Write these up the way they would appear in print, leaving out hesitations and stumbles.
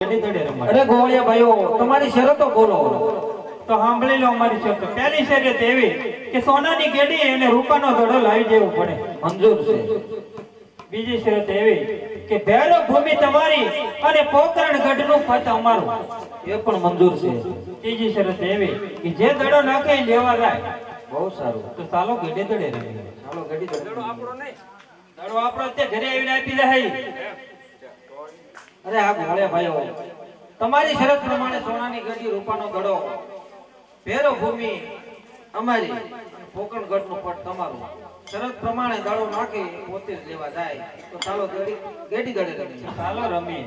અરે ગોળિયા ભાઈઓ તમારી શરતો બોલો. તો સાંભળી લો અમારી શરતો. પહેલી શરત એવી કે સોનાની ગેડી અને રૂપાનો દડો લાવી દેવો પડે. મંજૂર છે. બીજી શરત એવી કે ભૈરવ ભૂમિ તમારી અને પોકરણ ગઢનું પદ અમારું. એ પણ મંજૂર છે. ત્રીજી શરત એવી કે જે દડો નાખે એ લેવા જાય. બહુ સારું. તો ચાલો ગેડી દડે રમીએ. ચાલો ગડી દડો. દડો આપણો નહીં, દડો આપણો તે ઘરે આવીને આપી જાય. અરે આ ગોળિયા ભાઈઓ તમારી શરત પ્રમાણે સોનાની ગડી રૂપાનો ગડો ભેરો ભૂમિ અમારી પોકણ ગઢનું પટ તમારું. શરત પ્રમાણે દડો નાખી પોતે જ લેવા જાય. તો ચાલો ગેડી દડે રમીએ. ચાલો રમીએ.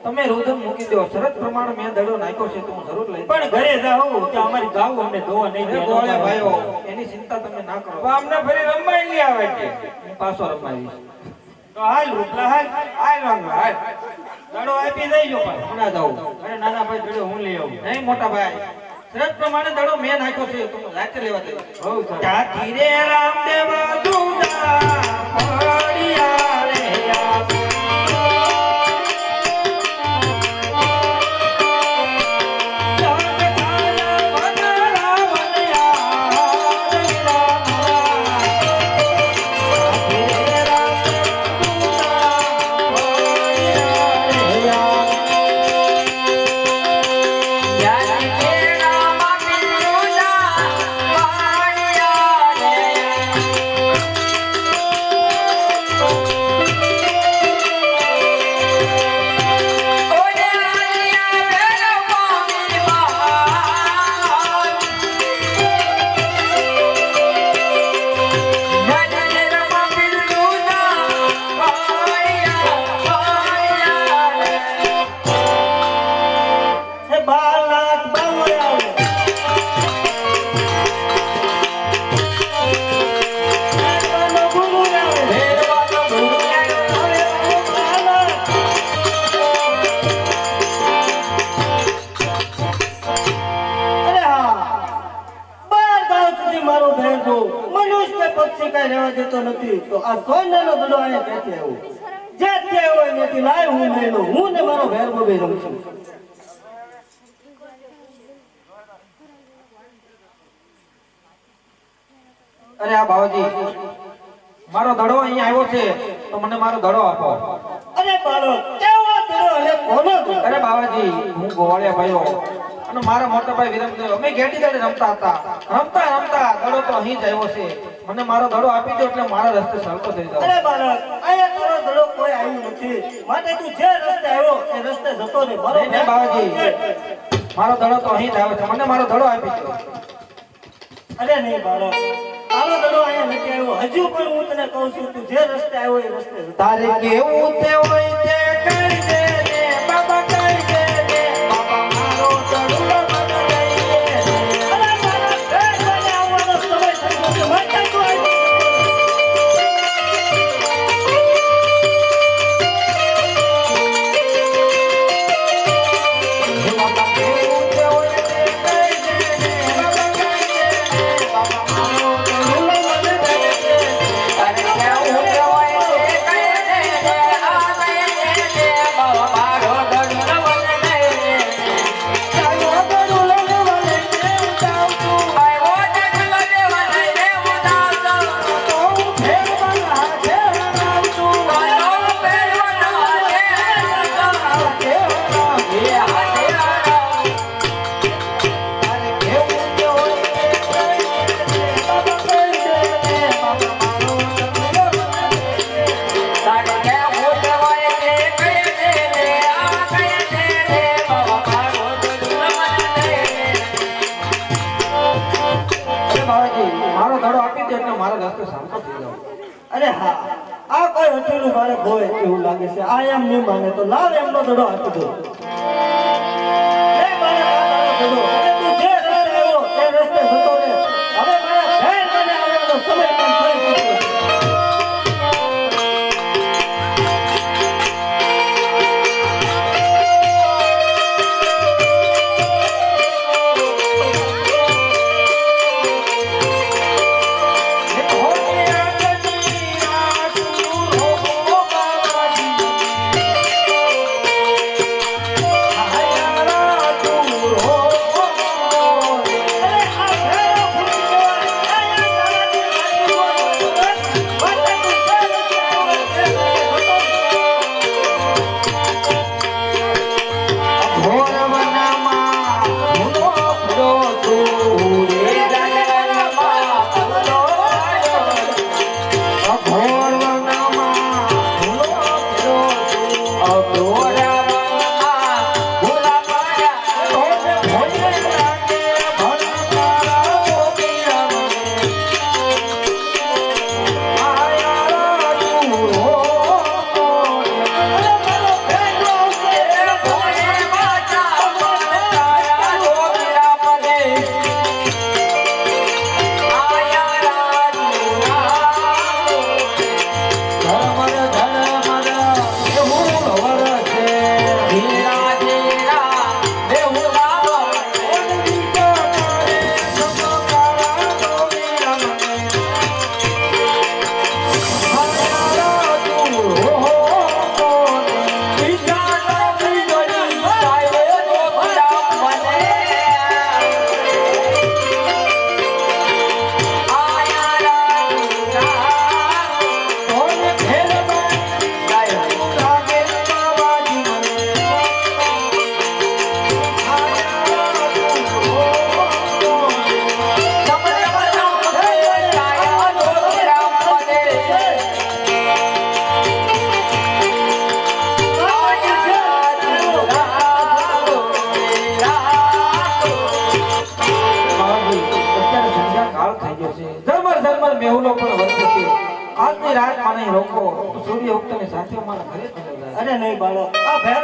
તમે રુદન મૂકી દો. શરત પ્રમાણે મેં દડો નાખ્યો છે તો હું જરૂર લઈ પણ ઘરે જાઉં તો અમારી ગાવું અમને ધોવા નહીં દે. ગોળ્યા ભાઈઓ એની ચિંતા તમે ના કરો. તો અમને ફરી રમાઈ લઈ આવે છે. હું પાછો રમાવીશ. તો હાલ રૂપલા હાલ. હાલ વાંગો હાલ. દડો આપી દેજો પણ. હમણાં જાઉં. અરે નાના ભાઈ દડો હું લઈ આવું. નહીં મોટા ભાઈ, શરત પ્રમાણે દડો મેં નાખ્યો છે તો રાતે લેવા દે. બહુ સારું. જાતી રે રામદેવ દુદા પડ્યા રે આ. તો આ સોનાનો દડો આયા કેતે આવું જે તે હોય નથી લાય હું મેલો હું ને મારો ભેર બબે રમશું. અરે આ બાવાજી, મારો દડો અહીંયા આવ્યો છે તો મને મારો દડો આપો. અરે બાળો કેવો દડો અને કોનો દડો? અરે બાવાજી, હું ગોવાળિયા ભાઈઓ અને મારા મોટા ભાઈ વિરમદેવ અમે ઘેટી દડે રમતા હતા. રમતા રમતા દડો તો અહીં જ આવ્યો છે. મને મારો દડો આપી દો એટલે મારા રસ્તે સરખો થઈ જાવ. અરે બાળક આયા તારો દડો કોઈ આવ્યું નથી માટે તું જે રસ્તે આવ્યો એ રસ્તે જતો રહે. મારો નહીં બાવાજી, મારો દડો તો અહીં જ આવ્યો છે. મને મારો દડો આપી દો. અરે નહીં બાળક તારો દડો અહીંયા નથી આવ્યો. હજુ પણ હું તને કહું છું તું જે રસ્તે આવ્યો એ રસ્તે જતો. તારે કેવું તે હોય તે કરી દે રે બાબા, કરી દે રે બાબા, મારો દડો મને દઈ દે રે. અરે બાળક ઘર મને આવવાનો સમય થઈ ગયો છે. માટે તું આવી બાબા કેવું તે હોય તે કરી દે રે બાબા, કરી દે રે બાબા, મારો દડો મને દઈ દે રે. તારે કેવું તે હોય તે કરી દે રે આ દઈ દે રે બાબા, મારો દડો મને દઈ દે રે. તારો દડો લઈને મને ઉતાવ તું, આવ્યો દડો લઈને મને ઉતાવ તું. તો હું ફેરવાના હાથે હરાવ તું, તારો ફેરવાના હાથે હરાવ તું. એ હાથે હરાવ. તારે કેવું તે હોય તે કરી દે રે બાબા, કરી દે રે બાબા, મારો દડો મને દઈ દે. તારે કેવું તે હોય તે કરી દે રે આ કરી દે રે બાબા, મારો દડો મને દઈ દે. અરે બાવાજી, મારો દડો આપી દે એટલે મારા રસ્તે શાંતો થઈ જાવ. અરે હા આ કોઈ હથેળું બાળક હોય એવું લાગે છે. આ એમ નહીં માને તો લાવ એમનો દડો આપી દો. એ બાળક આ તારો દડો. હવે તું જે રસ્તે આવ્યો એ રસ્તે જતો રહે. હવે મારા ઘેર મને આવવાનો સમય પણ થઈ ચૂક્યો છે. Oh લાગ્યો છે ઝરમર ઝરમર મેહુલો પણ વરસે છે આજની રાત મને રોકો તો સૂર્ય ઉગતાની સાથે મારા ઘરે ચલો જાય. અરે નહીં બાળક, આ ભેર